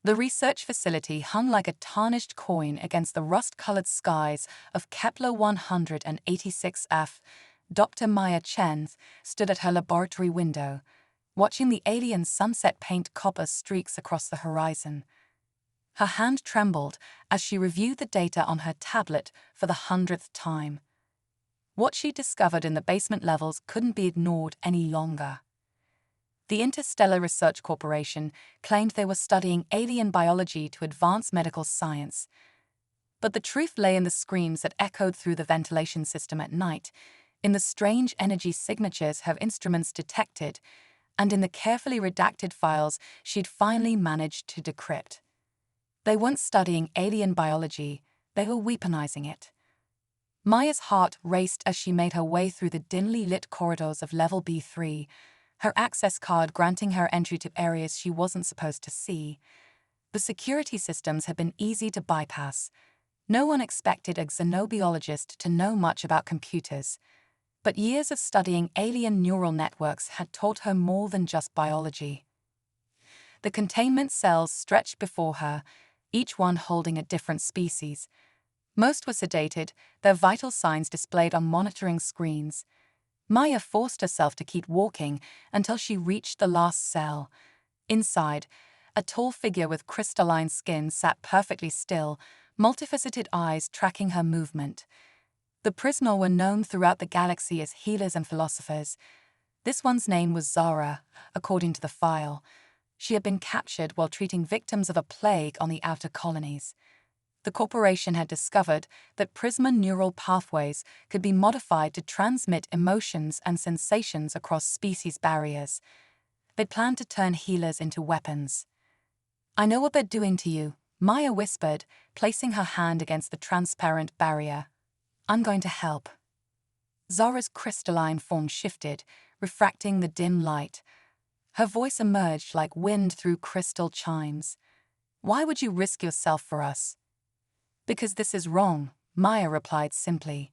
The research facility hung like a tarnished coin against the rust-colored skies of Kepler 186f. Dr. Maya Chen stood at her laboratory window, watching the alien sunset paint copper streaks across the horizon. Her hand trembled as she reviewed the data on her tablet for the 100th time. What she discovered in the basement levels couldn't be ignored any longer. The Interstellar Research Corporation claimed they were studying alien biology to advance medical science. But the truth lay in the screams that echoed through the ventilation system at night, in the strange energy signatures her instruments detected, and in the carefully redacted files she'd finally managed to decrypt. They weren't studying alien biology, they were weaponizing it. Maya's heart raced as she made her way through the dimly lit corridors of Level B3, her access card granting her entry to areas she wasn't supposed to see. The security systems had been easy to bypass. No one expected a xenobiologist to know much about computers, but years of studying alien neural networks had taught her more than just biology. The containment cells stretched before her, each one holding a different species. Most were sedated, their vital signs displayed on monitoring screens. Maya forced herself to keep walking until she reached the last cell. Inside, a tall figure with crystalline skin sat perfectly still, multifaceted eyes tracking her movement. The prisoner were known throughout the galaxy as healers and philosophers. This one's name was Zara, according to the file. She had been captured while treating victims of a plague on the outer colonies. The corporation had discovered that prisma neural pathways could be modified to transmit emotions and sensations across species barriers. They planned to turn healers into weapons. "I know what they're doing to you," Maya whispered, placing her hand against the transparent barrier. "I'm going to help." Zara's crystalline form shifted, refracting the dim light. Her voice emerged like wind through crystal chimes. "Why would you risk yourself for us?" "Because this is wrong," Maya replied simply.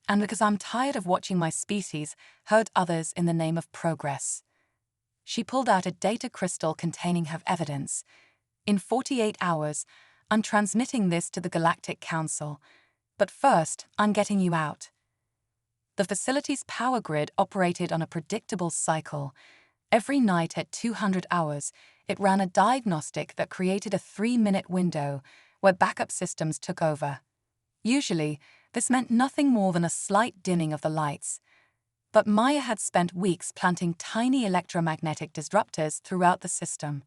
"And because I'm tired of watching my species hurt others in the name of progress." She pulled out a data crystal containing her evidence. "In 48 hours, I'm transmitting this to the Galactic Council. But first, I'm getting you out." The facility's power grid operated on a predictable cycle. Every night at 200 hours, it ran a diagnostic that created a 3-minute window where backup systems took over. Usually, this meant nothing more than a slight dimming of the lights. But Maya had spent weeks planting tiny electromagnetic disruptors throughout the system.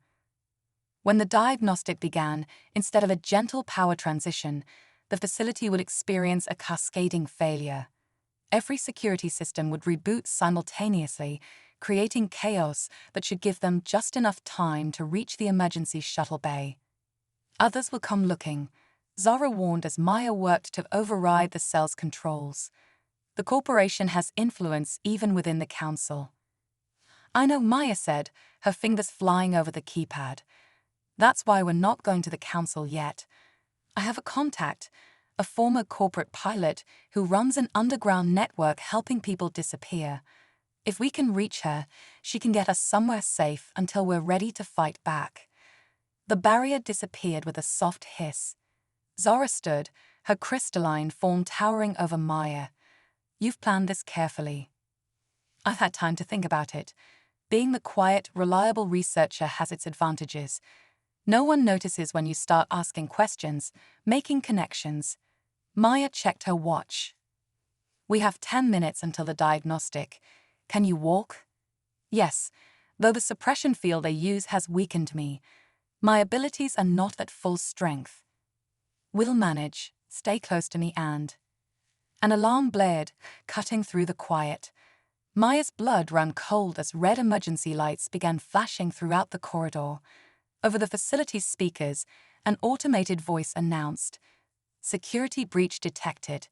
When the diagnostic began, instead of a gentle power transition, the facility would experience a cascading failure. Every security system would reboot simultaneously, creating chaos that should give them just enough time to reach the emergency shuttle bay. "Others will come looking," Zara warned as Maya worked to override the cell's controls. "The corporation has influence even within the council." "I know," Maya said, her fingers flying over the keypad. "That's why we're not going to the council yet. I have a contact, a former corporate pilot who runs an underground network helping people disappear. If we can reach her, she can get us somewhere safe until we're ready to fight back." The barrier disappeared with a soft hiss. Zara stood, her crystalline form towering over Maya. "You've planned this carefully." "I've had time to think about it. Being the quiet, reliable researcher has its advantages. No one notices when you start asking questions, making connections." Maya checked her watch. "We have 10 minutes until the diagnostic. Can you walk?" "Yes, though the suppression field they use has weakened me. My abilities are not at full strength." "We'll manage. Stay close to me and—" An alarm blared, cutting through the quiet. Maya's blood ran cold as red emergency lights began flashing throughout the corridor. Over the facility's speakers, an automated voice announced, "Security breach detected.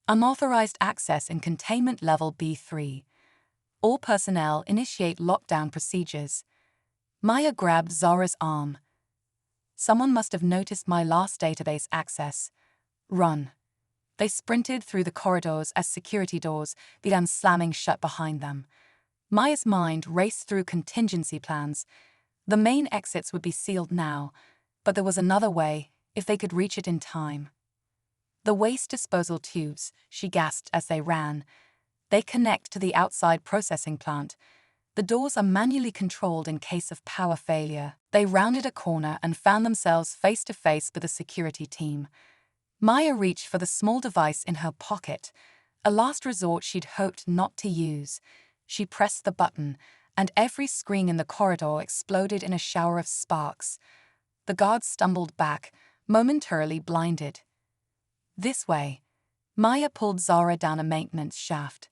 Unauthorized access in containment level B3. All personnel initiate lockdown procedures." Maya grabbed Zara's arm. "Someone must have noticed my last database access. Run." They sprinted through the corridors as security doors began slamming shut behind them. Maya's mind raced through contingency plans. The main exits would be sealed now, But there was another way, if they could reach it in time. The waste disposal tubes, she gasped as they ran. They connect to the outside processing plant. The doors are manually controlled in case of power failure. They rounded a corner and found themselves face to face with a security team. Maya reached for the small device in her pocket, a last resort she'd hoped not to use. She pressed the button, and every screen in the corridor exploded in a shower of sparks. The guards stumbled back, momentarily blinded. This way. Maya pulled Zara down a maintenance shaft.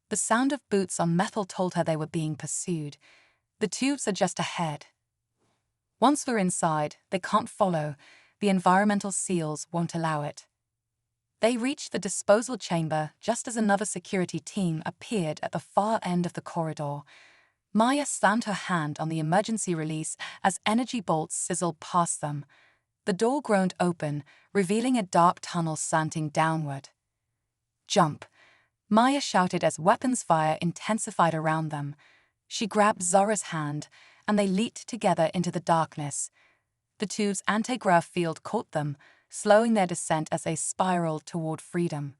The sound of boots on metal told her they were being pursued. The tubes are just ahead. Once we're inside, they can't follow. The environmental seals won't allow it. They reached the disposal chamber just as another security team appeared at the far end of the corridor. Maya slammed her hand on the emergency release as energy bolts sizzled past them. The door groaned open, revealing a dark tunnel slanting downward. Jump! Maya shouted as weapons fire intensified around them. She grabbed Zara's hand, and they leaped together into the darkness. The tube's anti-grav field caught them, slowing their descent as they spiraled toward freedom.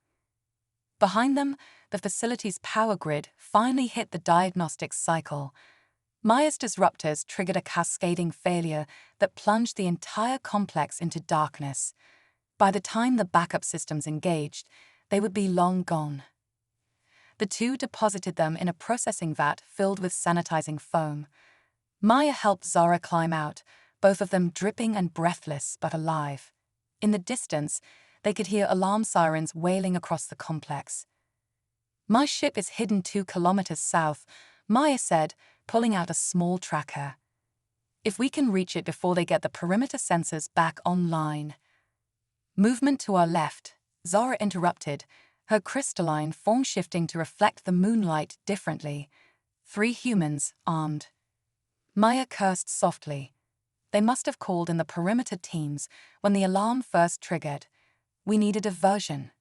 Behind them, the facility's power grid finally hit the diagnostic cycle. Maya's disruptors triggered a cascading failure that plunged the entire complex into darkness. By the time the backup systems engaged, they would be long gone. The two deposited them in a processing vat filled with sanitizing foam. Maya helped Zara climb out, both of them dripping and breathless but alive. In the distance, they could hear alarm sirens wailing across the complex. "My ship is hidden 2 kilometers south," Maya said, pulling out a small tracker. "If we can reach it before they get the perimeter sensors back online." "Movement to our left," Zara interrupted, her crystalline form shifting to reflect the moonlight differently. 3 humans, armed. Maya cursed softly. They must have called in the perimeter teams when the alarm first triggered. We need a diversion.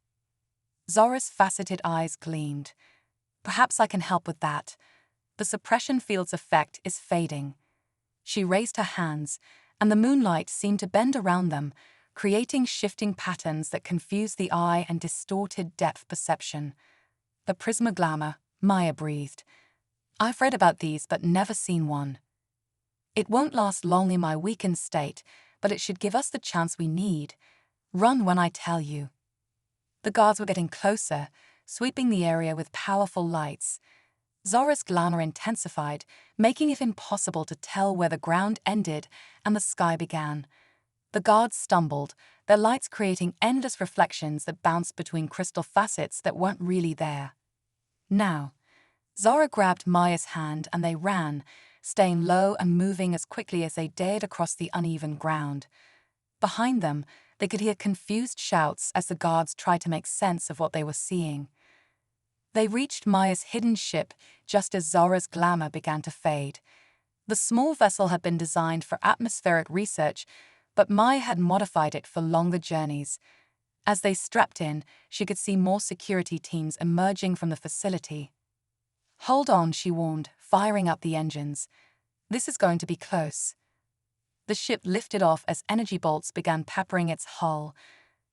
Zara's faceted eyes gleamed. "Perhaps I can help with that. The suppression field's effect is fading." She raised her hands, and the moonlight seemed to bend around them, creating shifting patterns that confused the eye and distorted depth perception. "The prismoglamma," Maya breathed. "I've read about these but never seen one. It won't last long in my weakened state, but it should give us the chance we need. Run when I tell you." The guards were getting closer, sweeping the area with powerful lights. Zara's glamour intensified, making it impossible to tell where the ground ended and the sky began. The guards stumbled, their lights creating endless reflections that bounced between crystal facets that weren't really there. Now, Zara grabbed Maya's hand and they ran, staying low and moving as quickly as they dared across the uneven ground. Behind them, they could hear confused shouts as the guards tried to make sense of what they were seeing. They reached Maya's hidden ship just as Zara's glamour began to fade. The small vessel had been designed for atmospheric research, but Maya had modified it for longer journeys. As they strapped in, she could see more security teams emerging from the facility. "Hold on," she warned, firing up the engines. "This is going to be close." The ship lifted off as energy bolts began peppering its hull.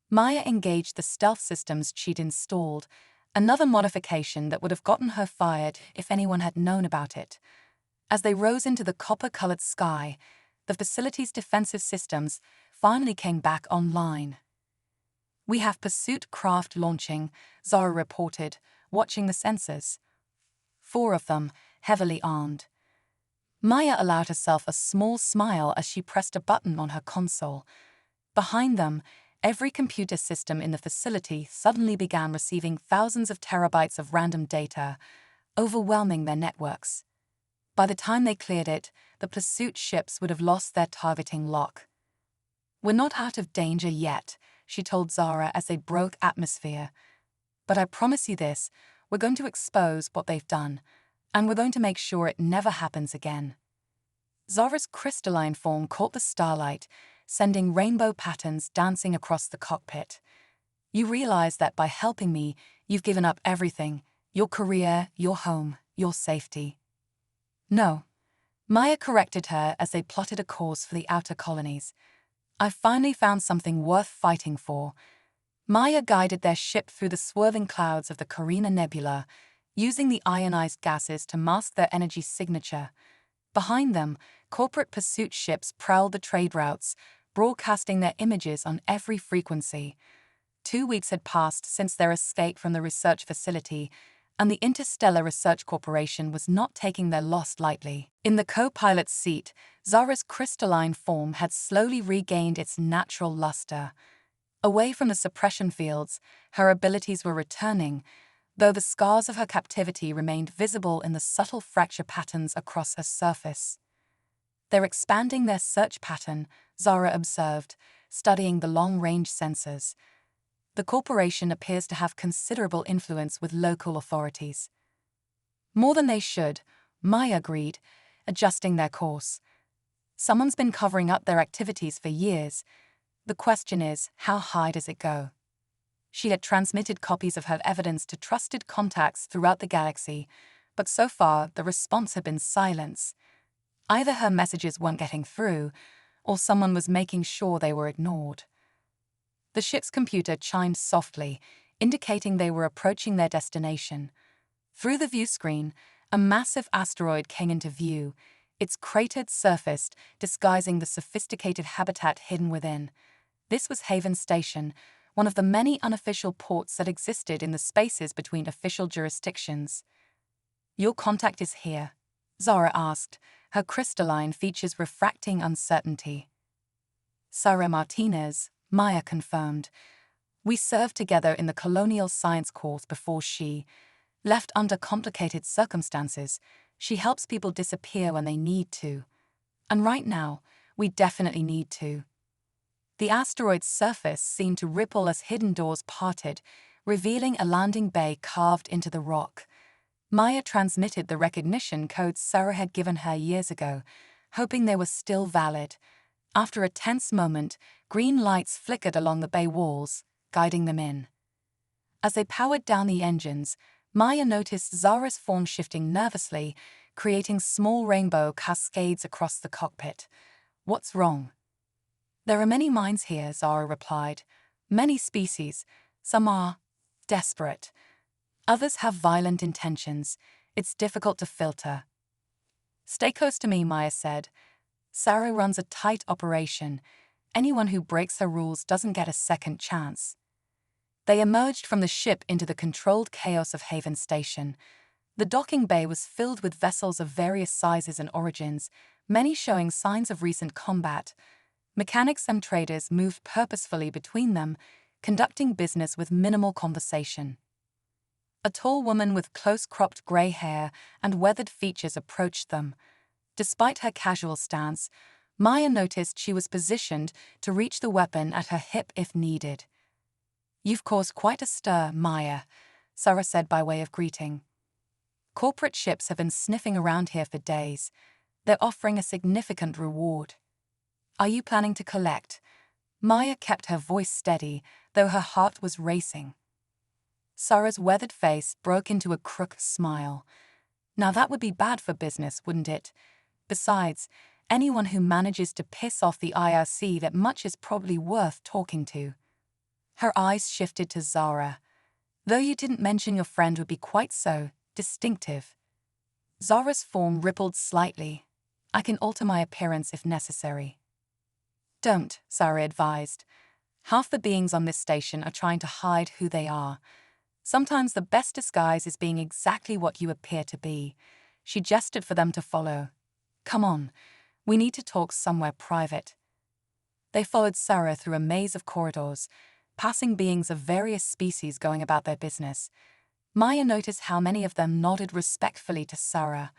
Maya engaged the stealth systems she'd installed, another modification that would have gotten her fired if anyone had known about it. As they rose into the copper-colored sky, the facility's defensive systems finally came back online. "We have pursuit craft launching," Zara reported, watching the sensors. 4 of them, heavily armed. Maya allowed herself a small smile as she pressed a button on her console. Behind them, every computer system in the facility suddenly began receiving thousands of terabytes of random data, overwhelming their networks. By the time they cleared it, the pursuit ships would have lost their targeting lock. "We're not out of danger yet," she told Zara as they broke atmosphere. "But I promise you this, we're going to expose what they've done, and we're going to make sure it never happens again." Zara's crystalline form caught the starlight, sending rainbow patterns dancing across the cockpit. "You realize that by helping me, you've given up everything, your career, your home, your safety." "No." Maya corrected her as they plotted a course for the outer colonies. I finally found something worth fighting for. Maya guided their ship through the swirling clouds of the Carina Nebula, using the ionized gases to mask their energy signature. Behind them, corporate pursuit ships prowled the trade routes, broadcasting their images on every frequency. 2 weeks had passed since their escape from the research facility, and the Interstellar Research Corporation was not taking their loss lightly. In the co-pilot's seat, Zara's crystalline form had slowly regained its natural luster. Away from the suppression fields, her abilities were returning, though the scars of her captivity remained visible in the subtle fracture patterns across her surface. "They're expanding their search pattern," Zara observed, studying the long-range sensors. "The corporation appears to have considerable influence with local authorities." "More than they should," Maya agreed, adjusting their course. "Someone's been covering up their activities for years. The question is, how high does it go?" She had transmitted copies of her evidence to trusted contacts throughout the galaxy, but so far the response had been silence. Either her messages weren't getting through, or someone was making sure they were ignored. The ship's computer chimed softly, indicating they were approaching their destination. Through the view screen, a massive asteroid came into view, its cratered surface disguising the sophisticated habitat hidden within. This was Haven Station, one of the many unofficial ports that existed in the spaces between official jurisdictions. "Your contact is here?" Zara asked, her crystalline features refracting uncertainty. "Sarah Martinez," Maya confirmed. "We served together in the colonial science course before she left under complicated circumstances. She helps people disappear when they need to. And right now, we definitely need to." The asteroid's surface seemed to ripple as hidden doors parted, revealing a landing bay carved into the rock. Maya transmitted the recognition codes Sarah had given her years ago, hoping they were still valid. After a tense moment, green lights flickered along the bay walls, guiding them in. As they powered down the engines, Maya noticed Zara's form shifting nervously, creating small rainbow cascades across the cockpit. "What's wrong?" "There are many minds here," Zara replied. "Many species. Some are desperate. Others have violent intentions. It's difficult to filter." "Stay close to me," Maya said. "Sarah runs a tight operation. Anyone who breaks her rules doesn't get a second chance." They emerged from the ship into the controlled chaos of Haven Station. The docking bay was filled with vessels of various sizes and origins, many showing signs of recent combat. Mechanics and traders moved purposefully between them, conducting business with minimal conversation. A tall woman with close-cropped gray hair and weathered features approached them. Despite her casual stance, Maya noticed she was positioned to reach the weapon at her hip if needed. "You've caused quite a stir, Maya," Sarah said by way of greeting. "Corporate ships have been sniffing around here for days. They're offering a significant reward. Are you planning to collect?" Maya kept her voice steady, though her heart was racing. Sarah's weathered face broke into a crooked smile. "Now that would be bad for business, wouldn't it? Besides, anyone who manages to piss off the IRC that much is probably worth talking to." Her eyes shifted to Zara. "Though you didn't mention your friend would be quite so distinctive." Zara's form rippled slightly. "I can alter my appearance if necessary." "Don't," Zara advised. "Half the beings on this station are trying to hide who they are. Sometimes the best disguise is being exactly what you appear to be." She gestured for them to follow. "Come on, we need to talk somewhere private." They followed Sarah through a maze of corridors, passing beings of various species going about their business. Maya noticed how many of them nodded respectfully to Sarah.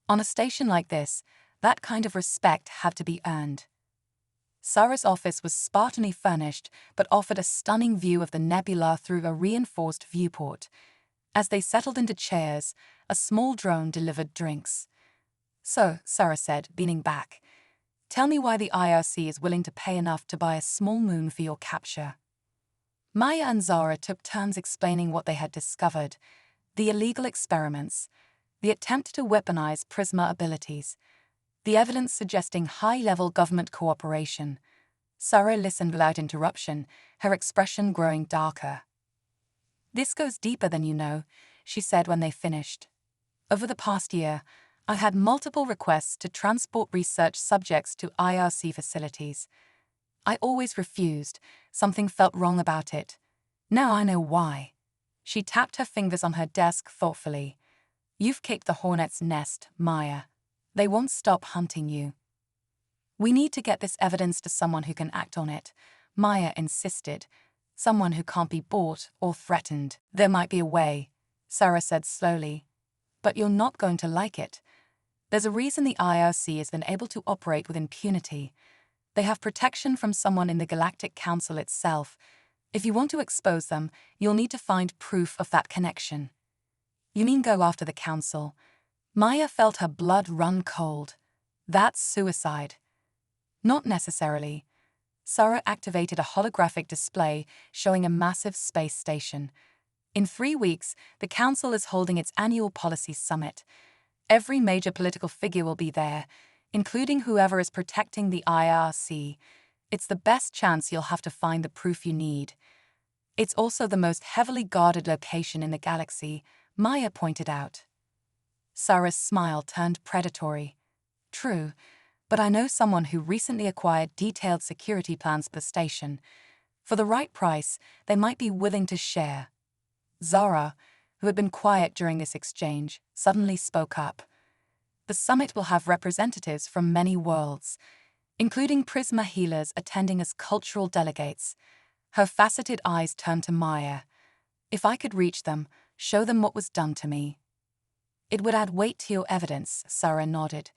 On a station like this, that kind of respect had to be earned. Sarah's office was spartanly furnished, but offered a stunning view of the nebula through a reinforced viewport. As they settled into chairs, a small drone delivered drinks. "So," Sarah said, leaning back, "tell me why the IRC is willing to pay enough to buy a small moon for your capture." Maya and Zara took turns explaining what they had discovered: the illegal experiments, the attempt to weaponize Prisma abilities, the evidence suggesting high-level government cooperation. Sarah listened without interruption, her expression growing darker. "This goes deeper than you know," she said when they finished. "Over the past year, I had multiple requests to transport research subjects to IRC facilities. I always refused. Something felt wrong about it. Now I know why." She tapped her fingers on her desk thoughtfully. "You've kicked the hornet's nest, Maya. They won't stop hunting you." "We need to get this evidence to someone who can act on it," Maya insisted. "Someone who can't be bought or threatened." "There might be a way," Sarah said slowly. "But you're not going to like it. There's a reason the IRC has been able to operate with impunity. They have protection from someone in the Galactic Council itself. If you want to expose them, you'll need to find proof of that connection." "You mean go after the Council?" Maya felt her blood run cold. "That's suicide." "Not necessarily." Sarah activated a holographic display showing a massive space station. "In 3 weeks, the Council is holding its annual policy summit. Every major political figure will be there, including whoever is protecting the IRC. It's the best chance you'll have to find the proof you need. It's also the most heavily guarded location in the galaxy," Maya pointed out. Sarah's smile turned predatory. "True, but I know someone who recently acquired detailed security plans for the station. For the right price, they might be willing to share." Zara, who had been quiet during this exchange, suddenly spoke up. "The summit will have representatives from many worlds, including Prisma healers attending as cultural delegates." Her faceted eyes turned to Maya. "If I could reach them, show them what was done to me." "It would add weight to your evidence," Sarah nodded.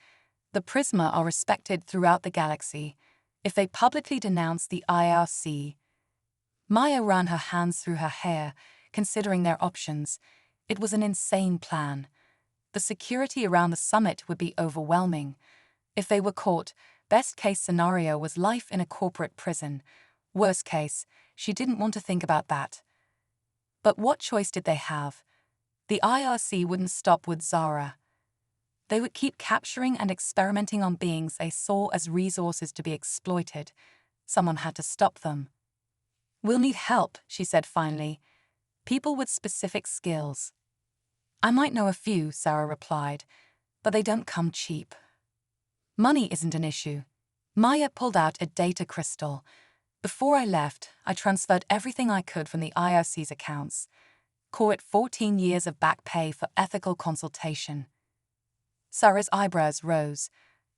"The Prisma are respected throughout the galaxy. If they publicly denounce the IRC..." Maya ran her hands through her hair, considering their options. It was an insane plan. The security around the summit would be overwhelming. If they were caught, best-case scenario was life in a corporate prison. Worst case, she didn't want to think about that. But what choice did they have? The IRC wouldn't stop with Zara. They would keep capturing and experimenting on beings they saw as resources to be exploited. Someone had to stop them. "We'll need help," she said finally. "People with specific skills." "I might know a few," Sarah replied, "but they don't come cheap." "Money isn't an issue." Maya pulled out a data crystal. "Before I left, I transferred everything I could from the IRC's accounts. Call it 14 years of back pay for ethical consultation." Sarah's eyebrows rose.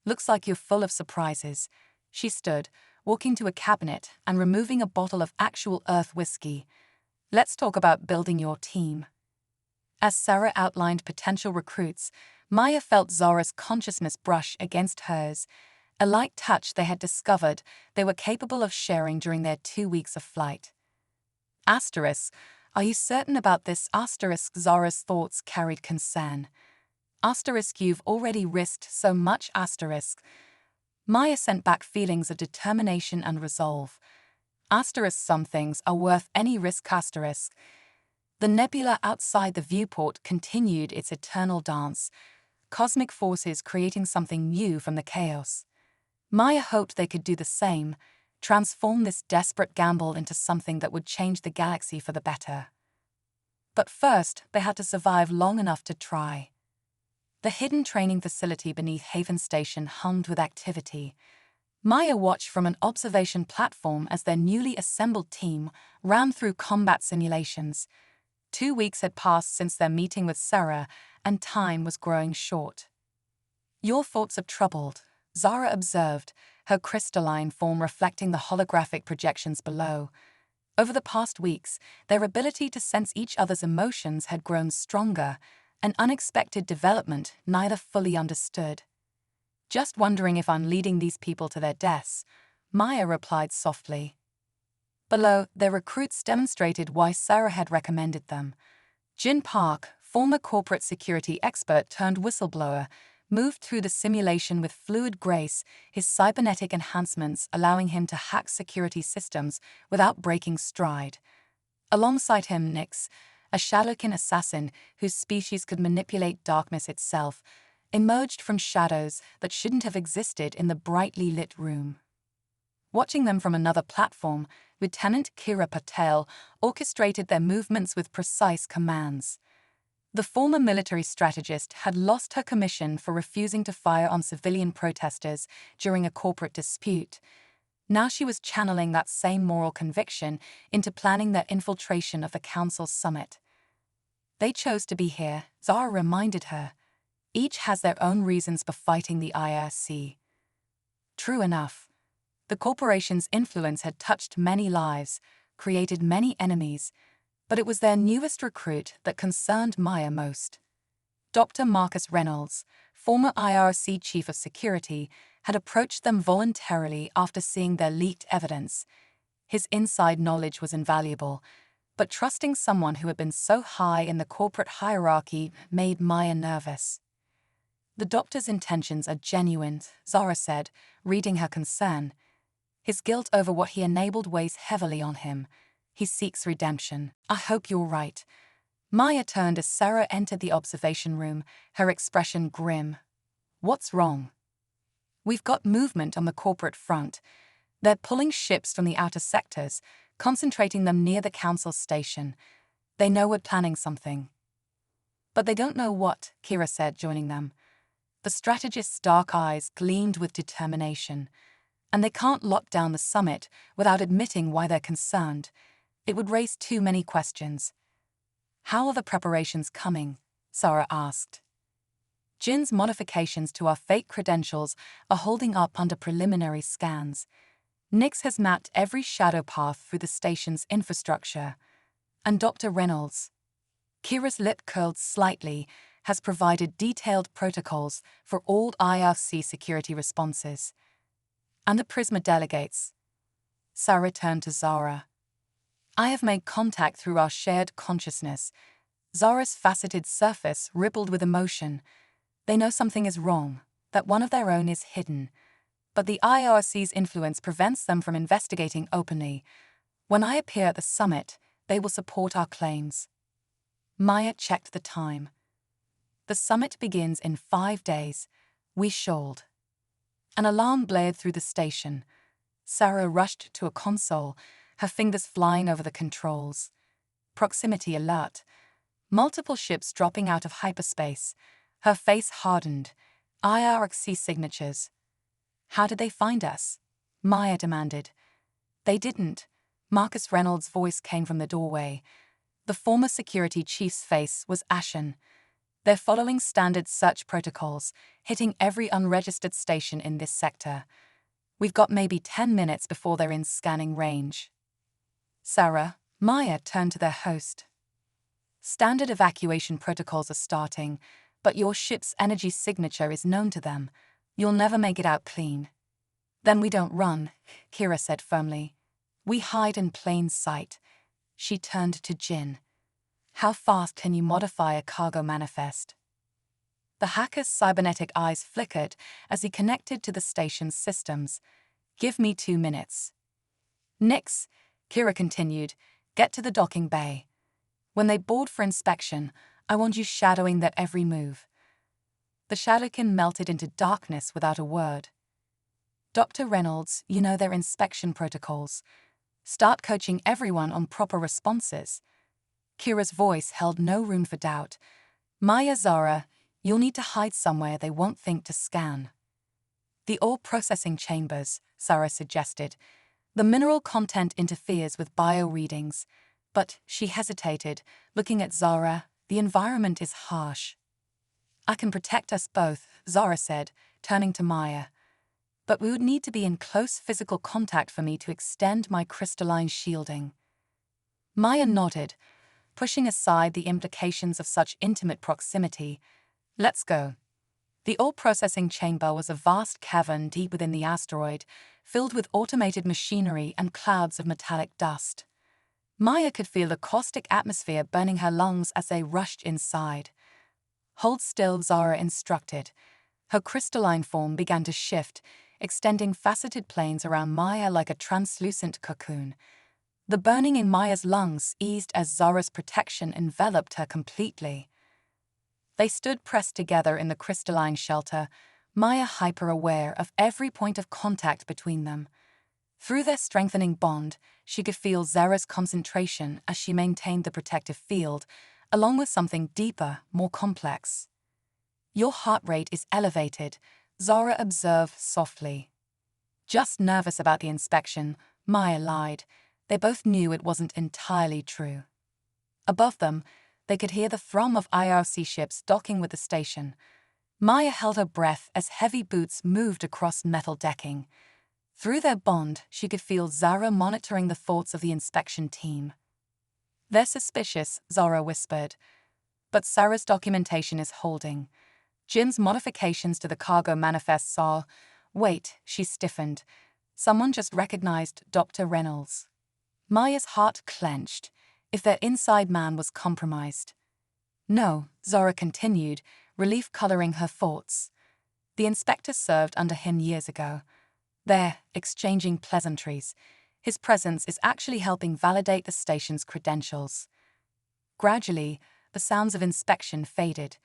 "Looks like you're full of surprises." She stood, walking to a cabinet and removing a bottle of actual Earth whiskey. "Let's talk about building your team." As Sarah outlined potential recruits, Maya felt Zara's consciousness brush against hers, a light touch they had discovered they were capable of sharing during their 2 weeks of flight. "Asterisk, are you certain about this?" Asterisk, Zara's thoughts carried concern. "Asterisk, you've already risked so much." Asterisk. Maya sent back feelings of determination and resolve. Asterisk, some things are worth any risk. Asterisk. The nebula outside the viewport continued its eternal dance, cosmic forces creating something new from the chaos. Maya hoped they could do the same, transform this desperate gamble into something that would change the galaxy for the better. But first, they had to survive long enough to try. The hidden training facility beneath Haven Station hummed with activity. Maya watched from an observation platform as their newly assembled team ran through combat simulations. 2 weeks had passed since their meeting with Sarah, and time was growing short. "Your thoughts are troubled," Zara observed, her crystalline form reflecting the holographic projections below. Over the past weeks, their ability to sense each other's emotions had grown stronger, an unexpected development neither fully understood. "Just wondering if I'm leading these people to their deaths," Maya replied softly. Below, their recruits demonstrated why Sarah had recommended them. Jin Park, former corporate security expert turned whistleblower, moved through the simulation with fluid grace, his cybernetic enhancements allowing him to hack security systems without breaking stride. Alongside him, Nyx, a Shadowkin assassin whose species could manipulate darkness itself, emerged from shadows that shouldn't have existed in the brightly lit room. Watching them from another platform, Lieutenant Kira Patel orchestrated their movements with precise commands. The former military strategist had lost her commission for refusing to fire on civilian protesters during a corporate dispute. Now she was channeling that same moral conviction into planning their infiltration of the Council's summit. They chose to be here, Zara reminded her. Each has their own reasons for fighting the IRC. True enough. The corporation's influence had touched many lives, created many enemies, but it was their newest recruit that concerned Maya most. Dr. Marcus Reynolds, former IRC Chief of Security, had approached them voluntarily after seeing their leaked evidence. His inside knowledge was invaluable, but trusting someone who had been so high in the corporate hierarchy made Maya nervous. The doctor's intentions are genuine, Zara said, reading her concern. His guilt over what he enabled weighs heavily on him. He seeks redemption. I hope you're right. Maya turned as Sarah entered the observation room, her expression grim. What's wrong? We've got movement on the corporate front. They're pulling ships from the outer sectors, concentrating them near the Council station. They know we're planning something. But they don't know what, Kira said, joining them. The strategist's dark eyes gleamed with determination. And they can't lock down the summit without admitting why they're concerned. It would raise too many questions. How are the preparations coming? Sarah asked. Jin's modifications to our fake credentials are holding up under preliminary scans. Nix has mapped every shadow path through the station's infrastructure. And Dr. Reynolds, Kira's lip curled slightly, has provided detailed protocols for all IRC security responses. And the Prisma delegates. Sarah turned to Zara. I have made contact through our shared consciousness. Zara's faceted surface rippled with emotion. They know something is wrong, that one of their own is hidden. But the IRC's influence prevents them from investigating openly. When I appear at the summit, they will support our claims. Maya checked the time. The summit begins in 5 days. We shawled. An alarm blared through the station. Sarah rushed to a console, her fingers flying over the controls. Proximity alert. Multiple ships dropping out of hyperspace. Her face hardened. IRC signatures. How did they find us? Maya demanded. They didn't. Marcus Reynolds' voice came from the doorway. The former security chief's face was ashen. They're following standard search protocols, hitting every unregistered station in this sector. We've got maybe 10 minutes before they're in scanning range. Sarah, Maya turned to their host. Standard evacuation protocols are starting, but your ship's energy signature is known to them. You'll never make it out clean. Then we don't run, Kira said firmly. We hide in plain sight. She turned to Jin. How fast can you modify a cargo manifest? The hacker's cybernetic eyes flickered as he connected to the station's systems. Give me 2 minutes. Nix, Kira continued, get to the docking bay. When they board for inspection, I want you shadowing their every move. The shadowkin melted into darkness without a word. Dr. Reynolds, you know their inspection protocols. Start coaching everyone on proper responses. Kira's voice held no room for doubt. Maya, Zara, you'll need to hide somewhere they won't think to scan. The ore processing chambers, Sarah suggested. The mineral content interferes with bio readings. But she hesitated, looking at Zara. The environment is harsh. I can protect us both, Zara said, turning to Maya. But we would need to be in close physical contact for me to extend my crystalline shielding. Maya nodded, pushing aside the implications of such intimate proximity. Let's go. The ore processing chamber was a vast cavern deep within the asteroid, filled with automated machinery and clouds of metallic dust. Maya could feel the caustic atmosphere burning her lungs as they rushed inside. Hold still, Zara instructed. Her crystalline form began to shift, extending faceted planes around Maya like a translucent cocoon. The burning in Maya's lungs eased as Zara's protection enveloped her completely. They stood pressed together in the crystalline shelter, Maya hyper-aware of every point of contact between them. Through their strengthening bond, she could feel Zara's concentration as she maintained the protective field, along with something deeper, more complex. "Your heart rate is elevated," Zara observed softly. "Just nervous about the inspection," Maya lied. They both knew it wasn't entirely true. Above them, they could hear the thrum of IRC ships docking with the station. Maya held her breath as heavy boots moved across metal decking. Through their bond, she could feel Zara monitoring the thoughts of the inspection team. "They're suspicious," Zara whispered. "But Sarah's documentation is holding. Jim's modifications to the cargo manifests are—" Wait, she stiffened. Someone just recognized Dr. Reynolds. Maya's heart clenched. If their inside man was compromised. "No," Zara continued, relief coloring her thoughts. "The inspector served under him years ago. They're exchanging pleasantries. His presence is actually helping validate the station's credentials." Gradually, the sounds of inspection faded.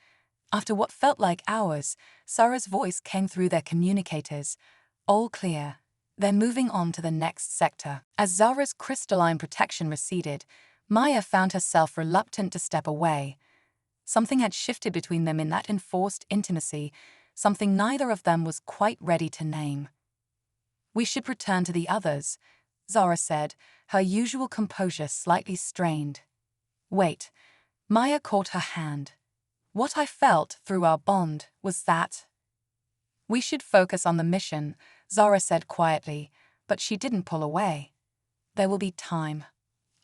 After what felt like hours, Sarah's voice came through their communicators. "All clear. They're moving on to the next sector." As Zara's crystalline protection receded, Maya found herself reluctant to step away. Something had shifted between them in that enforced intimacy, something neither of them was quite ready to name. "We should return to the others," Zara said, her usual composure slightly strained. "Wait." Maya caught her hand. "What I felt through our bond was that—" "We should focus on the mission," Zara said quietly, but she didn't pull away. "There will be time.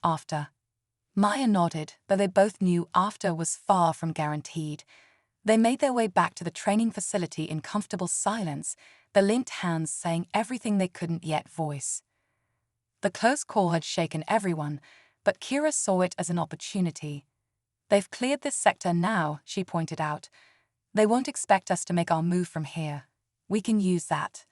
After." Maya nodded, though they both knew after was far from guaranteed. They made their way back to the training facility in comfortable silence, their linked hands saying everything they couldn't yet voice. The close call had shaken everyone, but Kira saw it as an opportunity. "They've cleared this sector now," she pointed out. "They won't expect us to make our move from here. We can use that."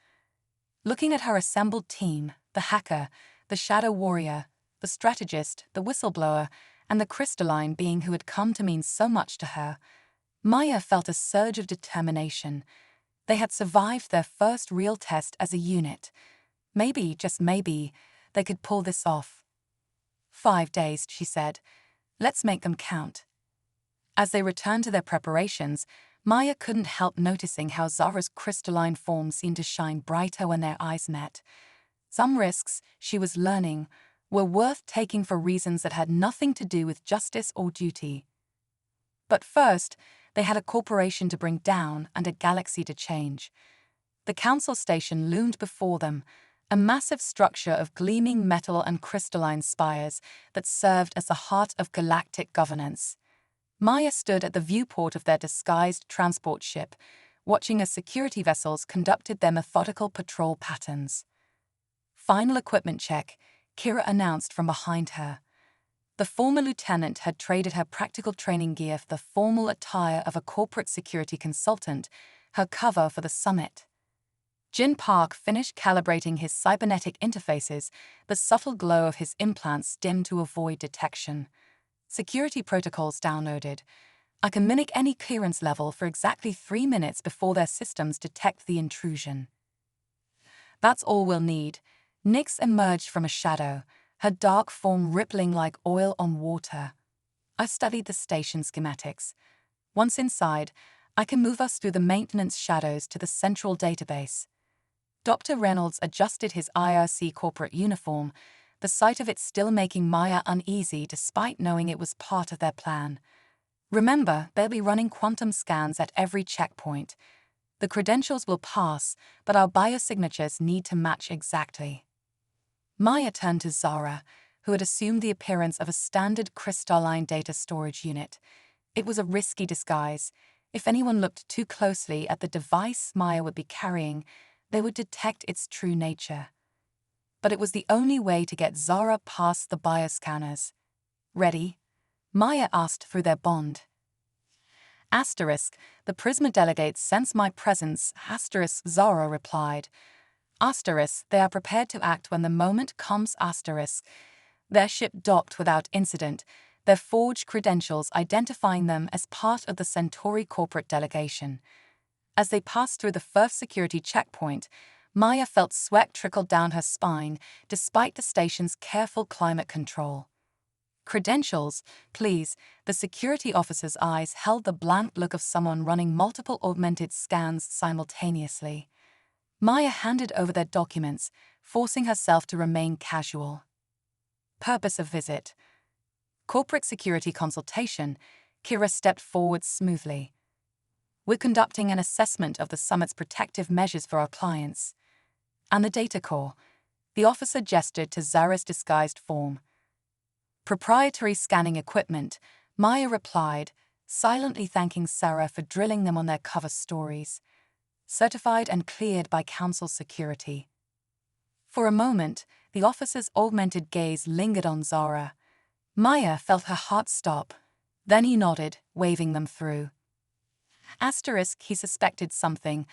Looking at her assembled team, the hacker, the shadow warrior, the strategist, the whistleblower, and the crystalline being who had come to mean so much to her, Maya felt a surge of determination. They had survived their first real test as a unit. Maybe, just maybe, they could pull this off. 5 days, she said. "Let's make them count." As they returned to their preparations, Maya couldn't help noticing how Zara's crystalline form seemed to shine brighter when their eyes met. Some risks, she was learning, were worth taking for reasons that had nothing to do with justice or duty. But first, they had a corporation to bring down and a galaxy to change. The council station loomed before them, a massive structure of gleaming metal and crystalline spires that served as the heart of galactic governance. Maya stood at the viewport of their disguised transport ship, watching as security vessels conducted their methodical patrol patterns. "Final equipment check," Kira announced from behind her. The former lieutenant had traded her practical training gear for the formal attire of a corporate security consultant, her cover for the summit. Jin Park finished calibrating his cybernetic interfaces, the subtle glow of his implants dimmed to avoid detection. Security protocols downloaded. I can mimic any clearance level for exactly 3 minutes before their systems detect the intrusion. "That's all we'll need." Nyx emerged from a shadow, her dark form rippling like oil on water. "I studied the station schematics. Once inside, I can move us through the maintenance shadows to the central database." Dr. Reynolds adjusted his IRC corporate uniform, the sight of it still making Maya uneasy despite knowing it was part of their plan. "Remember, they'll be running quantum scans at every checkpoint. The credentials will pass, but our biosignatures need to match exactly." Maya turned to Zara, who had assumed the appearance of a standard crystalline data storage unit. It was a risky disguise. If anyone looked too closely at the device Maya would be carrying, they would detect its true nature. But it was the only way to get Zara past the bioscanners. "Ready?" Maya asked through their bond. Asterisk, "The Prisma delegates sense my presence," asterisk, Zara replied. Asterisk, "They are prepared to act when the moment comes," asterisk. Their ship docked without incident, their forged credentials identifying them as part of the Centauri corporate delegation. As they passed through the first security checkpoint, Maya felt sweat trickle down her spine despite the station's careful climate control. "Credentials, please." The security officer's eyes held the blank look of someone running multiple augmented scans simultaneously. Maya handed over their documents, forcing herself to remain casual. Purpose of visit: corporate security consultation. Kira stepped forward smoothly. "We're conducting an assessment of the summit's protective measures for our clients." "And the data core?" The officer gestured to Zara's disguised form. "Proprietary scanning equipment," Maya replied, silently thanking Sarah for drilling them on their cover stories. "Certified and cleared by Council security." For a moment, the officer's augmented gaze lingered on Zara. Maya felt her heart stop. Then he nodded, waving them through. He suspected something.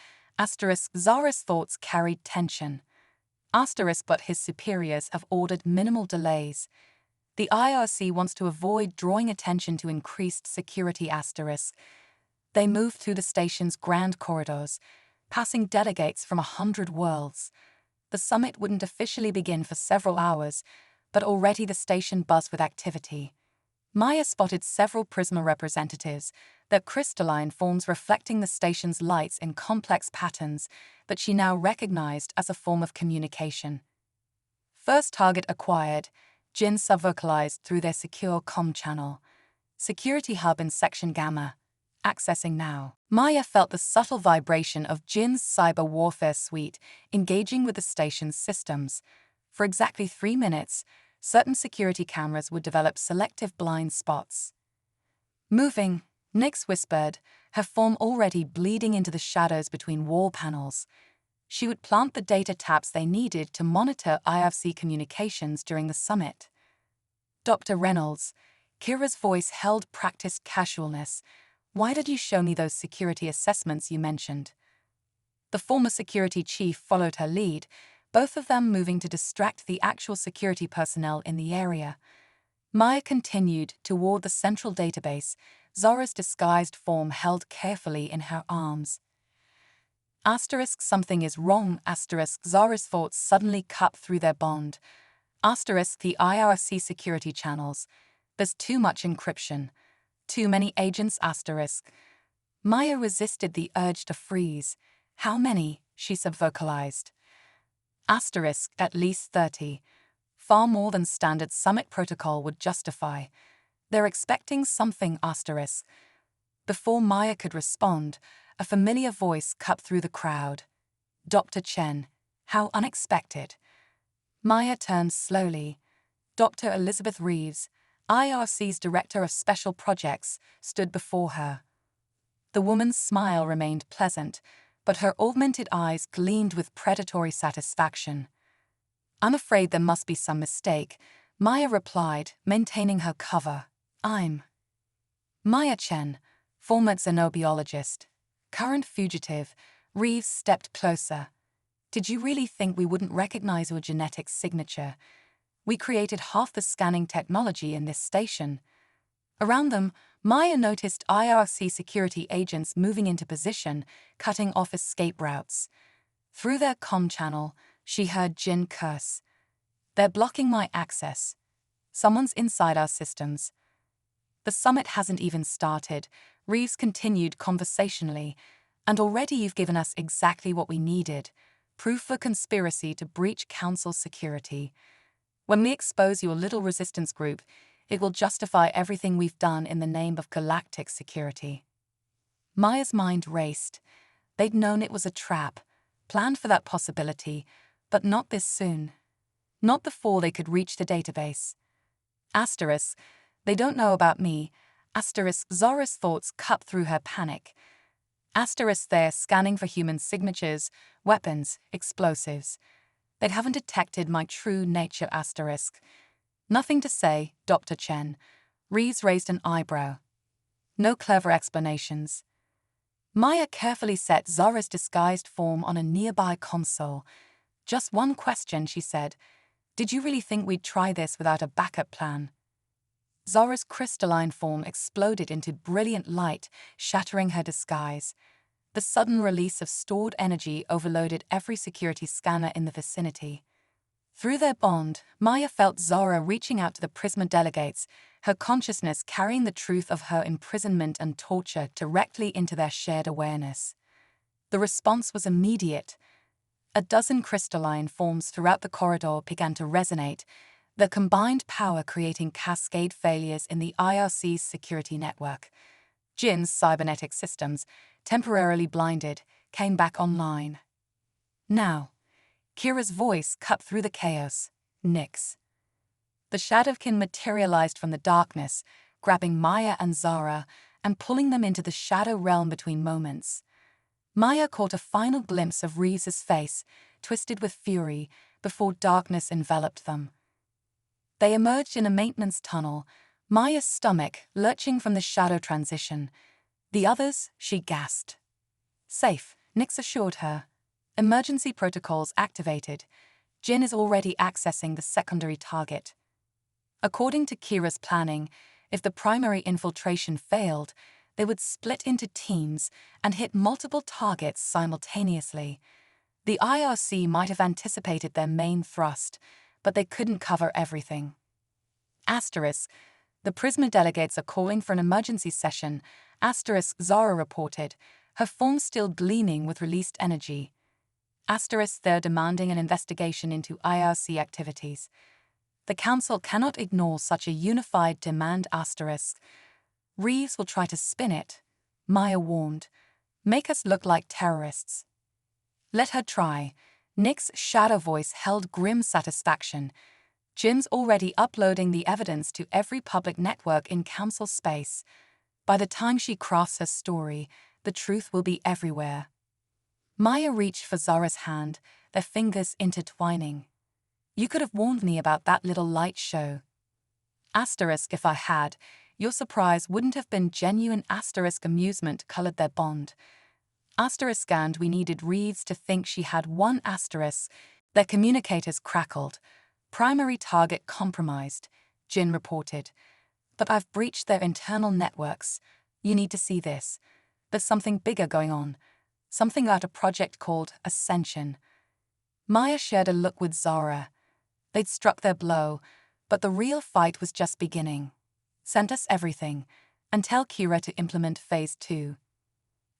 Zara's thoughts carried tension. But his superiors have ordered minimal delays. The IRC wants to avoid drawing attention to increased security. They moved through the station's grand corridors, passing delegates from 100 worlds. The summit wouldn't officially begin for several hours, but already the station buzzed with activity. Maya spotted several Prisma representatives, their crystalline forms reflecting the station's lights in complex patterns that she now recognized as a form of communication. First target acquired, Jin subvocalized through their secure comm channel. "Security hub in Section Gamma. Accessing now." Maya felt the subtle vibration of Jin's cyber warfare suite engaging with the station's systems. For exactly 3 minutes, certain security cameras would develop selective blind spots. "Moving," Nyx whispered, her form already bleeding into the shadows between wall panels. She would plant the data taps they needed to monitor IFC communications during the summit. "Dr. Reynolds," Kira's voice held practiced casualness. "Why did you show me those security assessments you mentioned?" The former security chief followed her lead, both of them moving to distract the actual security personnel in the area. Maya continued toward the central database, Zara's disguised form held carefully in her arms. Something is wrong. Zara's thoughts suddenly cut through their bond. The IRC security channels. There's too much encryption. Too many agents. Maya resisted the urge to freeze. "How many?" she subvocalized. At least 30. Far more than standard summit protocol would justify. "They're expecting something." Before Maya could respond, a familiar voice cut through the crowd. "Dr. Chen. How unexpected." Maya turned slowly. Dr. Elizabeth Reeves, IRC's Director of Special Projects, stood before her. The woman's smile remained pleasant, but her augmented eyes gleamed with predatory satisfaction. "I'm afraid there must be some mistake," Maya replied, maintaining her cover. "I'm Maya Chen, former xenobiologist, current fugitive." Reeves stepped closer. "Did you really think we wouldn't recognize your genetic signature? We created half the scanning technology in this station." Around them, Maya noticed IRC security agents moving into position, cutting off escape routes. Through their comm channel, she heard Jin curse. "They're blocking my access. Someone's inside our systems." "The summit hasn't even started," Reeves continued conversationally, "and already you've given us exactly what we needed. Proof for conspiracy to breach Council security. When we expose your little resistance group, it will justify everything we've done in the name of galactic security." Maya's mind raced. They'd known it was a trap, planned for that possibility, but not this soon. Not before they could reach the database. "They don't know about me." Zara's thoughts cut through her panic. "They're scanning for human signatures, weapons, explosives. They haven't detected my true nature." "Nothing to say, Dr. Chen." Reeves raised an eyebrow. "No clever explanations." Maya carefully set Zara's disguised form on a nearby console. "Just one question," she said. "Did you really think we'd try this without a backup plan?" Zara's crystalline form exploded into brilliant light, shattering her disguise. The sudden release of stored energy overloaded every security scanner in the vicinity. Through their bond, Maya felt Zara reaching out to the Prisma delegates, her consciousness carrying the truth of her imprisonment and torture directly into their shared awareness. The response was immediate. A dozen crystalline forms throughout the corridor began to resonate, their combined power creating cascade failures in the IRC's security network. Jin's cybernetic systems, temporarily blinded, came back online. Now, Kira's voice cut through the chaos. Nyx. The Shadowkin materialized from the darkness, grabbing Maya and Zara and pulling them into the shadow realm between moments. Maya caught a final glimpse of Reeves' face, twisted with fury, before darkness enveloped them. They emerged in a maintenance tunnel, Maya's stomach lurching from the shadow transition. The others, she gasped. Safe, Nyx assured her. Emergency protocols activated. Jin is already accessing the secondary target. According to Kira's planning, if the primary infiltration failed, they would split into teams and hit multiple targets simultaneously. The IRC might have anticipated their main thrust, but they couldn't cover everything. Asterisk. The Prisma delegates are calling for an emergency session, asterisk, Zara reported, her form still gleaming with released energy. Asterisk, they're demanding an investigation into IRC activities. The Council cannot ignore such a unified demand, asterisk. Reeves will try to spin it, Maya warned. Make us look like terrorists. Let her try. Nyx's shadow voice held grim satisfaction. Jin's already uploading the evidence to every public network in Council space. By the time she crafts her story, the truth will be everywhere. Maya reached for Zara's hand, their fingers intertwining. You could have warned me about that little light show. Asterisk, if I had, your surprise wouldn't have been genuine, asterisk, amusement colored their bond. Asterisk, and we needed Reeves to think she had one, asterisk. Their communicators crackled. Primary target compromised, Jin reported. But I've breached their internal networks. You need to see this. There's something bigger going on. Something about a project called Ascension. Maya shared a look with Zara. They'd struck their blow, but the real fight was just beginning. Send us everything, and tell Kira to implement Phase 2.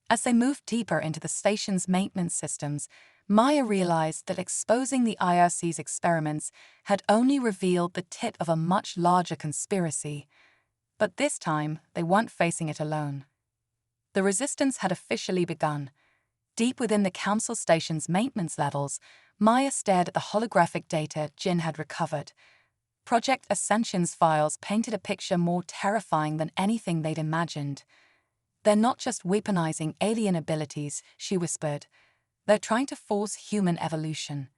As they moved deeper into the station's maintenance systems, Maya realized that exposing the IRC's experiments had only revealed the tip of a much larger conspiracy. But this time, they weren't facing it alone. The resistance had officially begun. Deep within the Council station's maintenance levels, Maya stared at the holographic data Jin had recovered. Project Ascension's files painted a picture more terrifying than anything they'd imagined. They're not just weaponizing alien abilities, she whispered. They're trying to force human evolution.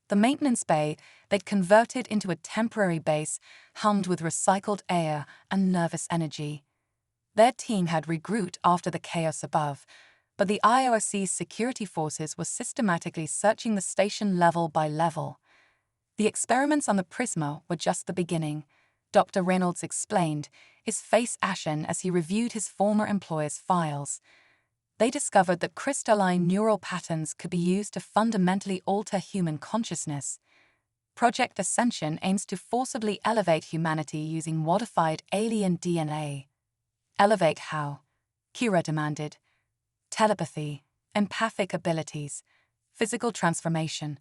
The maintenance bay they'd converted into a temporary base hummed with recycled air and nervous energy. Their team had regrouped after the chaos above, but the IRC's security forces were systematically searching the station level by level. The experiments on the Prisma were just the beginning, Dr. Reynolds explained, his face ashen as he reviewed his former employer's files. They discovered that crystalline neural patterns could be used to fundamentally alter human consciousness. Project Ascension aims to forcibly elevate humanity using modified alien DNA. Elevate how? Kira demanded. Telepathy, empathic abilities, physical transformation.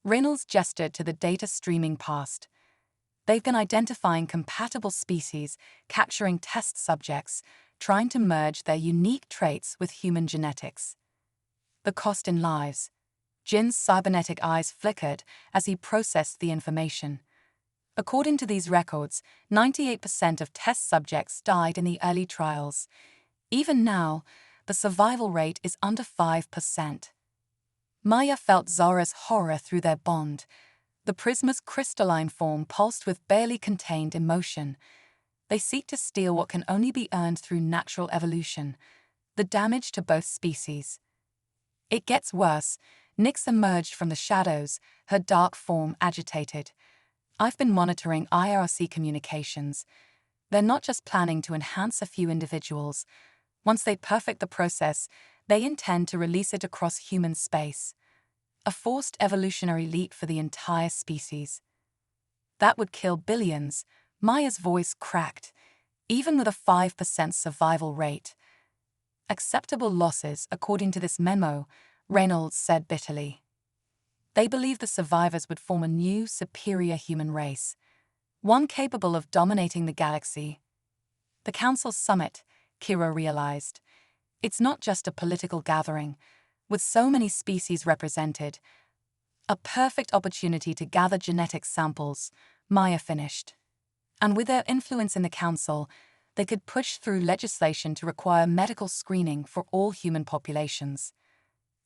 Reynolds gestured to the data streaming past. They've been identifying compatible species, capturing test subjects, trying to merge their unique traits with human genetics. The cost in lives. Jin's cybernetic eyes flickered as he processed the information. According to these records, 98% of test subjects died in the early trials. Even now, the survival rate is under 5%. Maya felt Zara's horror through their bond. The Prisma's crystalline form pulsed with barely contained emotion. They seek to steal what can only be earned through natural evolution, the damage to both species. It gets worse. Nyx emerged from the shadows, her dark form agitated. I've been monitoring IRC communications. They're not just planning to enhance a few individuals. Once they perfect the process, They intend to release it across human space. A forced evolutionary leap for the entire species. That would kill billions. Maya's voice cracked. Even with a 5% survival rate. Acceptable losses, according to this memo, Reynolds said bitterly. They believe the survivors would form a new, superior human race. One capable of dominating the galaxy. The Council's summit, Kira realized. It's not just a political gathering, with so many species represented. A perfect opportunity to gather genetic samples, Maya finished. And with their influence in the Council, they could push through legislation to require medical screening for all human populations.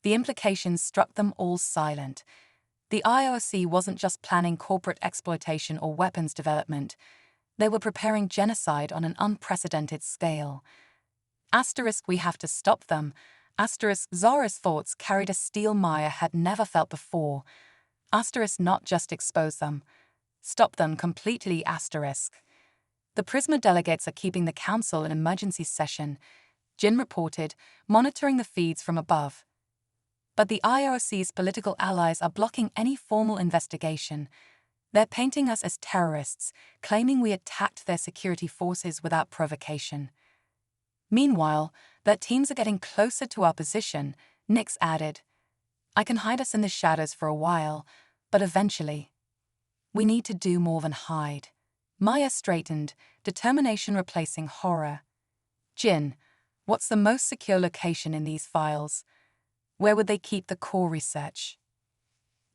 The implications struck them all silent. The IOC wasn't just planning corporate exploitation or weapons development. They were preparing genocide on an unprecedented scale. We have to stop them. Zara's thoughts carried a steel Maya had never felt before. Not just expose them. Stop them completely. The Prisma delegates are keeping the Council in emergency session, Jin reported, monitoring the feeds from above. But the IOC's political allies are blocking any formal investigation. They're painting us as terrorists, claiming we attacked their security forces without provocation. Meanwhile, their teams are getting closer to our position, Nix added. I can hide us in the shadows for a while, but eventually. We need to do more than hide. Maya straightened, determination replacing horror. Jin, what's the most secure location in these files? Where would they keep the core research?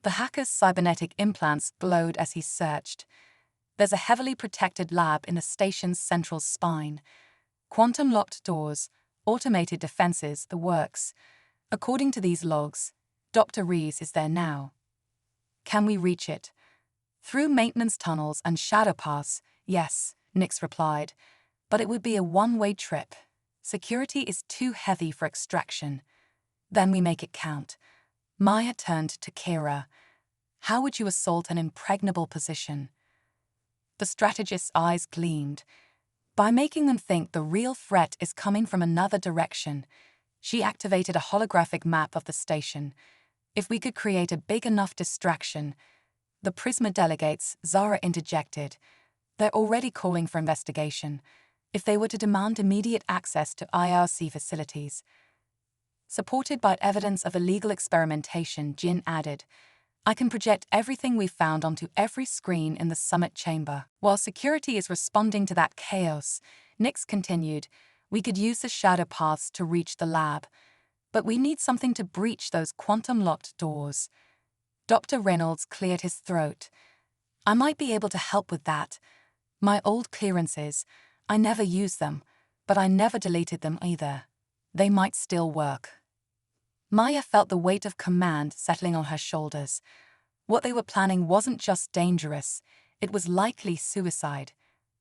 The hacker's cybernetic implants glowed as he searched. There's a heavily protected lab in the station's central spine. Quantum-locked doors, automated defenses, the works. According to these logs, Dr. Rees is there now. Can we reach it? Through maintenance tunnels and shadow paths, yes, Nix replied. But it would be a one-way trip. Security is too heavy for extraction. Then we make it count. Maya turned to Kira. How would you assault an impregnable position? The strategist's eyes gleamed. By making them think the real threat is coming from another direction, she activated a holographic map of the station. If we could create a big enough distraction. The Prisma delegates, Zara interjected. They're already calling for investigation. If they were to demand immediate access to IRC facilities. Supported by evidence of illegal experimentation, Jin added, I can project everything we found onto every screen in the summit chamber. While security is responding to that chaos, Nix continued, we could use the shadow paths to reach the lab. But we need something to breach those quantum-locked doors. Dr. Reynolds cleared his throat. I might be able to help with that. My old clearances, I never used them, but I never deleted them either. They might still work. Maya felt the weight of command settling on her shoulders. What they were planning wasn't just dangerous, it was likely suicide.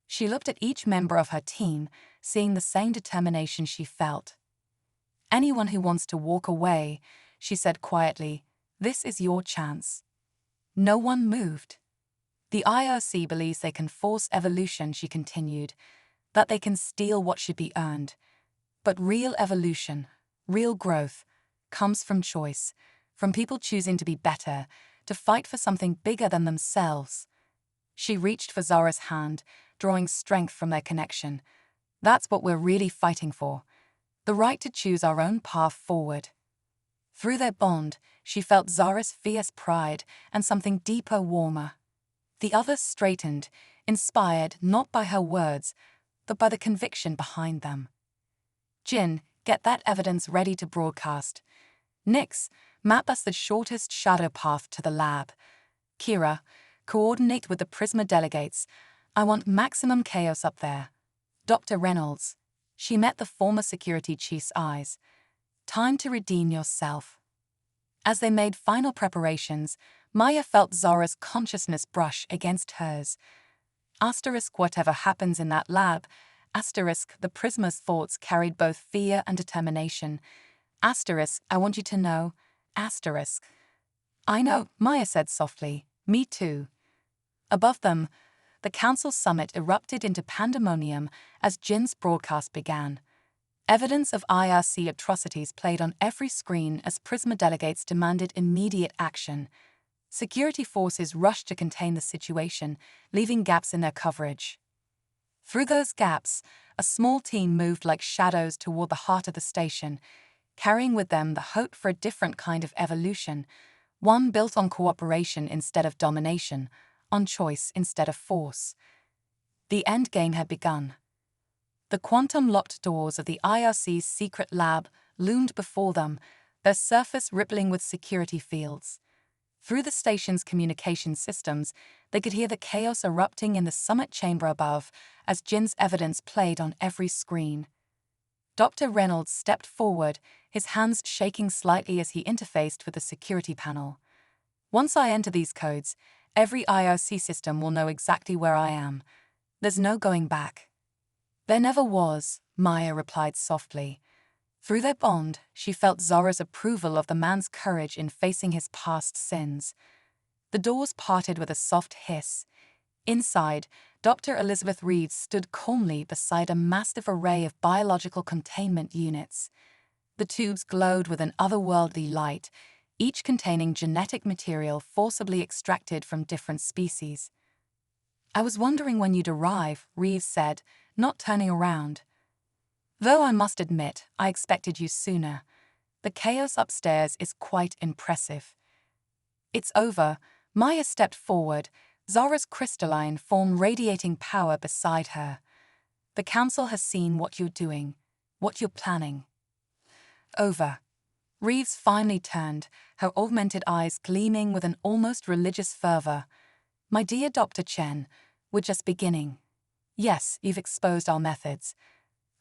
She looked at each member of her team, seeing the same determination she felt. Anyone who wants to walk away, she said quietly, this is your chance. No one moved. The IRC believes they can force evolution, she continued, that they can steal what should be earned. But real evolution, real growth, comes from choice, from people choosing to be better, to fight for something bigger than themselves. She reached for Zara's hand, drawing strength from their connection. That's what we're really fighting for. The right to choose our own path forward. Through their bond, she felt Zara's fierce pride and something deeper, warmer. The others straightened, inspired not by her words, but by the conviction behind them. Jin, get that evidence ready to broadcast. Nix, map us the shortest shadow path to the lab. Kira, coordinate with the Prisma delegates. I want maximum chaos up there. Dr. Reynolds. She met the former security chief's eyes. Time to redeem yourself. As they made final preparations, Maya felt Zara's consciousness brush against hers. Whatever happens in that lab. The Prisma's thoughts carried both fear and determination. I want you to know. I know, Maya said softly. Me too. Above them, the council summit erupted into pandemonium as Jin's broadcast began. Evidence of IRC atrocities played on every screen as Prisma delegates demanded immediate action. Security forces rushed to contain the situation, leaving gaps in their coverage. Through those gaps, a small team moved like shadows toward the heart of the station, carrying with them the hope for a different kind of evolution, one built on cooperation instead of domination, on choice instead of force. The endgame had begun. The quantum-locked doors of the IRC's secret lab loomed before them, their surface rippling with security fields. Through the station's communication systems, they could hear the chaos erupting in the summit chamber above as Jin's evidence played on every screen. Dr. Reynolds stepped forward, his hands shaking slightly as he interfaced with the security panel. Once I enter these codes, every IRC system will know exactly where I am. There's no going back. There never was, Maya replied softly. Through their bond, she felt Zora's approval of the man's courage in facing his past sins. The doors parted with a soft hiss. Inside, Dr. Elizabeth Reeves stood calmly beside a massive array of biological containment units. The tubes glowed with an otherworldly light, each containing genetic material forcibly extracted from different species. I was wondering when you'd arrive, Reeves said, not turning around. Though I must admit, I expected you sooner. The chaos upstairs is quite impressive. It's over. Maya stepped forward, Zora's crystalline form radiating power beside her. The council has seen what you're doing, what you're planning. Over. Reeves finally turned, her augmented eyes gleaming with an almost religious fervor. My dear Dr. Chen, we're just beginning. Yes, you've exposed our methods.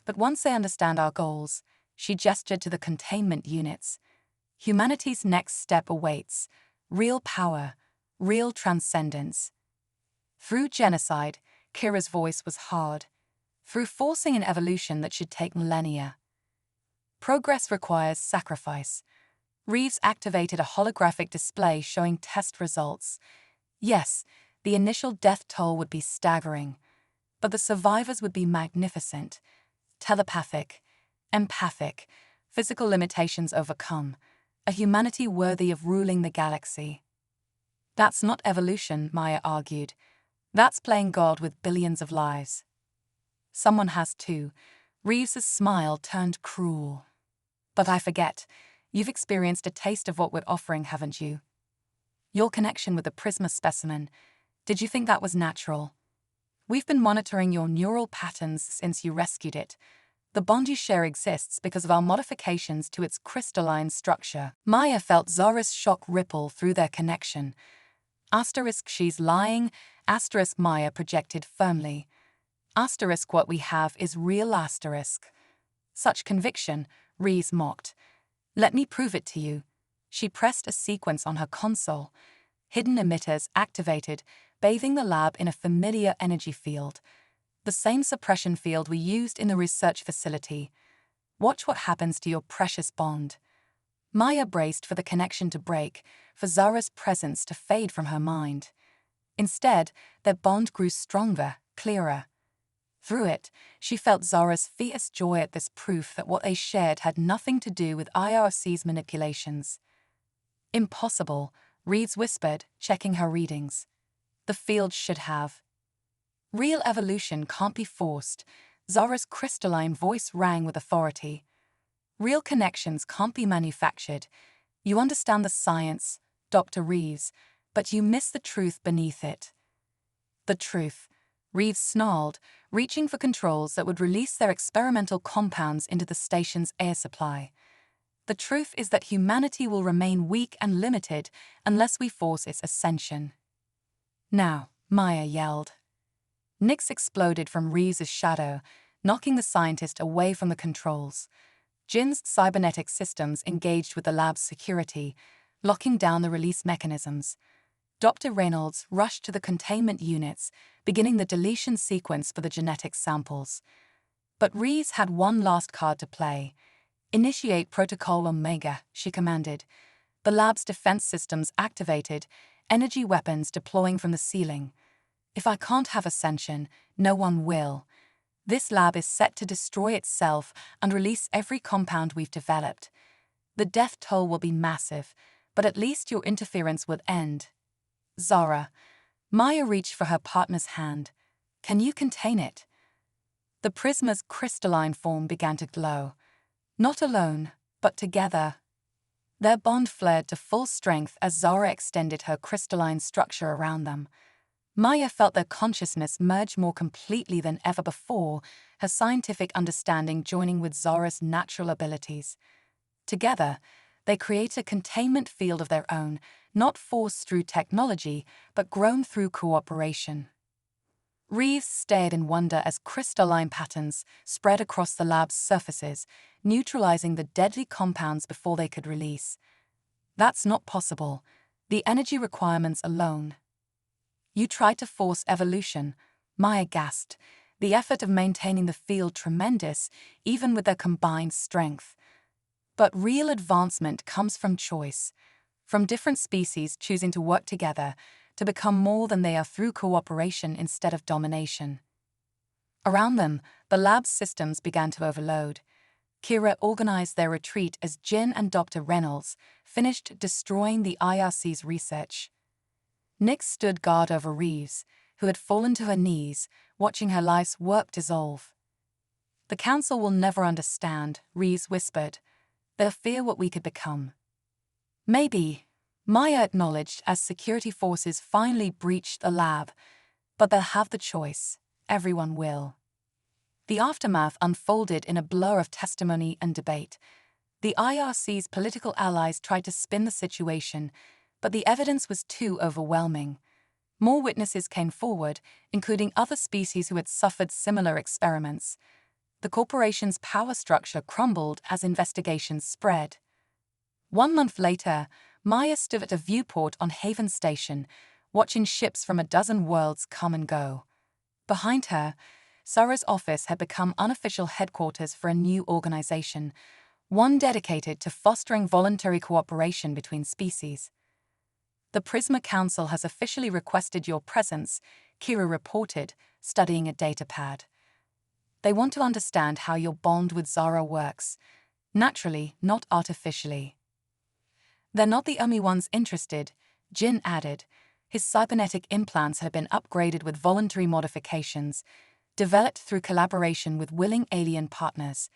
But once they understand our goals, she gestured to the containment units. Humanity's next step awaits. Real power, real transcendence. Through genocide, Kira's voice was hard. Through forcing an evolution that should take millennia. Progress requires sacrifice. Reeves activated a holographic display showing test results. Yes, the initial death toll would be staggering. But the survivors would be magnificent. Telepathic, empathic, physical limitations overcome, a humanity worthy of ruling the galaxy. That's not evolution, Maya argued. That's playing God with billions of lives. Someone has to. Reeves's smile turned cruel. But I forget, you've experienced a taste of what we're offering, haven't you? Your connection with the Prisma specimen, did you think that was natural? We've been monitoring your neural patterns since you rescued it. The bond you share exists because of our modifications to its crystalline structure. Maya felt Zora's shock ripple through their connection. Asterisk she's lying, asterisk Maya projected firmly. Asterisk what we have is real asterisk. Such conviction, Reeves mocked. Let me prove it to you. She pressed a sequence on her console. Hidden emitters activated, bathing the lab in a familiar energy field. The same suppression field we used in the research facility. Watch what happens to your precious bond. Maya braced for the connection to break, for Zora's presence to fade from her mind. Instead, their bond grew stronger, clearer. Through it, she felt Zora's fierce joy at this proof that what they shared had nothing to do with IRC's manipulations. Impossible, Reeves whispered, checking her readings. The field should have. Real evolution can't be forced, Zora's crystalline voice rang with authority. Real connections can't be manufactured. You understand the science, Dr. Reeves, but you miss the truth beneath it. The truth, Reeves snarled, reaching for controls that would release their experimental compounds into the station's air supply. The truth is that humanity will remain weak and limited unless we force its ascension. Now, Maya yelled. Nyx exploded from Reeves's shadow, knocking the scientist away from the controls. Jin's cybernetic systems engaged with the lab's security, locking down the release mechanisms. Dr. Reynolds rushed to the containment units, beginning the deletion sequence for the genetic samples. But Reeves had one last card to play. Initiate Protocol Omega, she commanded. The lab's defense systems activated, energy weapons deploying from the ceiling. If I can't have ascension, no one will. This lab is set to destroy itself and release every compound we've developed. The death toll will be massive, but at least your interference will end. Zara. Maya reached for her partner's hand. Can you contain it? The prisma's crystalline form began to glow. Not alone, but together. Their bond flared to full strength as Zara extended her crystalline structure around them. Maya felt their consciousness merge more completely than ever before, her scientific understanding joining with Zara's natural abilities. Together, they create a containment field of their own, not forced through technology, but grown through cooperation. Reeves stared in wonder as crystalline patterns spread across the lab's surfaces, neutralizing the deadly compounds before they could release. That's not possible. The energy requirements alone. You tried to force evolution, Maya gasped, the effort of maintaining the field tremendous, even with their combined strength. But real advancement comes from choice, from different species choosing to work together to become more than they are through cooperation instead of domination. Around them, the lab's systems began to overload. Kira organized their retreat as Jin and Dr. Reynolds finished destroying the IRC's research. Nyx stood guard over Reeves, who had fallen to her knees, watching her life's work dissolve. The Council will never understand, Reeves whispered. They'll fear what we could become. Maybe, Maya acknowledged as security forces finally breached the lab, but they'll have the choice. Everyone will. The aftermath unfolded in a blur of testimony and debate. The IRC's political allies tried to spin the situation, but the evidence was too overwhelming. More witnesses came forward, including other species who had suffered similar experiments. The corporation's power structure crumbled as investigations spread. 1 month later, Maya stood at a viewport on Haven Station, watching ships from a dozen worlds come and go. Behind her, Zara's office had become unofficial headquarters for a new organization, one dedicated to fostering voluntary cooperation between species. The Prisma Council has officially requested your presence, Kira reported, studying a datapad. They want to understand how your bond with Zara works, naturally, not artificially. They're not the only ones interested, Jin added. His cybernetic implants had been upgraded with voluntary modifications, developed through collaboration with willing alien partners.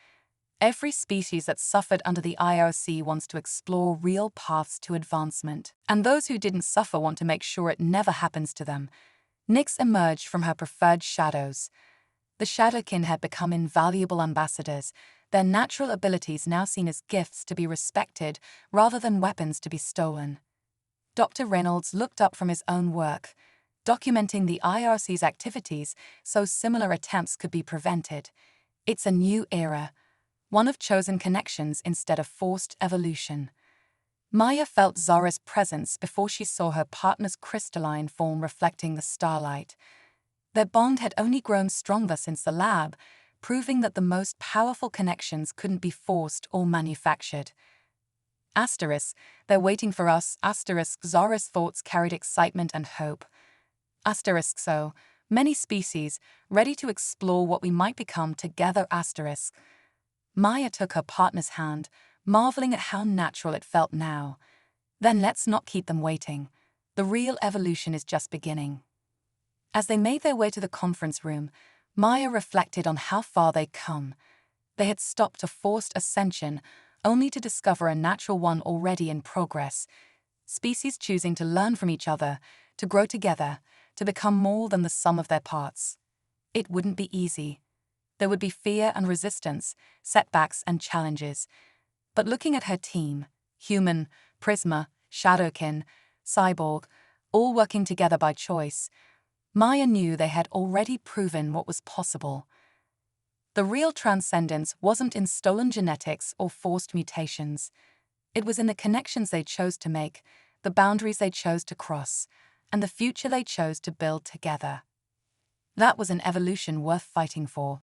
Every species that suffered under the IRC wants to explore real paths to advancement, and those who didn't suffer want to make sure it never happens to them. Nyx emerged from her preferred shadows. The Shadowkin had become invaluable ambassadors, their natural abilities now seen as gifts to be respected rather than weapons to be stolen. Dr. Reynolds looked up from his own work, documenting the IRC's activities so similar attempts could be prevented. It's a new era, one of chosen connections instead of forced evolution. Maya felt Zara's presence before she saw her partner's crystalline form reflecting the starlight. Their bond had only grown stronger since the lab, proving that the most powerful connections couldn't be forced or manufactured. Asterisk, they're waiting for us, asterisk, Zara's thoughts carried excitement and hope. Asterisk, so, many species, ready to explore what we might become together, asterisk. Maya took her partner's hand, marveling at how natural it felt now. Then let's not keep them waiting. The real evolution is just beginning. As they made their way to the conference room, Maya reflected on how far they'd come. They had stopped a forced ascension, only to discover a natural one already in progress. Species choosing to learn from each other, to grow together, to become more than the sum of their parts. It wouldn't be easy. There would be fear and resistance, setbacks and challenges. But looking at her team, human, Prisma, Shadowkin, Cyborg, all working together by choice, Maya knew they had already proven what was possible. The real transcendence wasn't in stolen genetics or forced mutations. It was in the connections they chose to make, the boundaries they chose to cross, and the future they chose to build together. That was an evolution worth fighting for.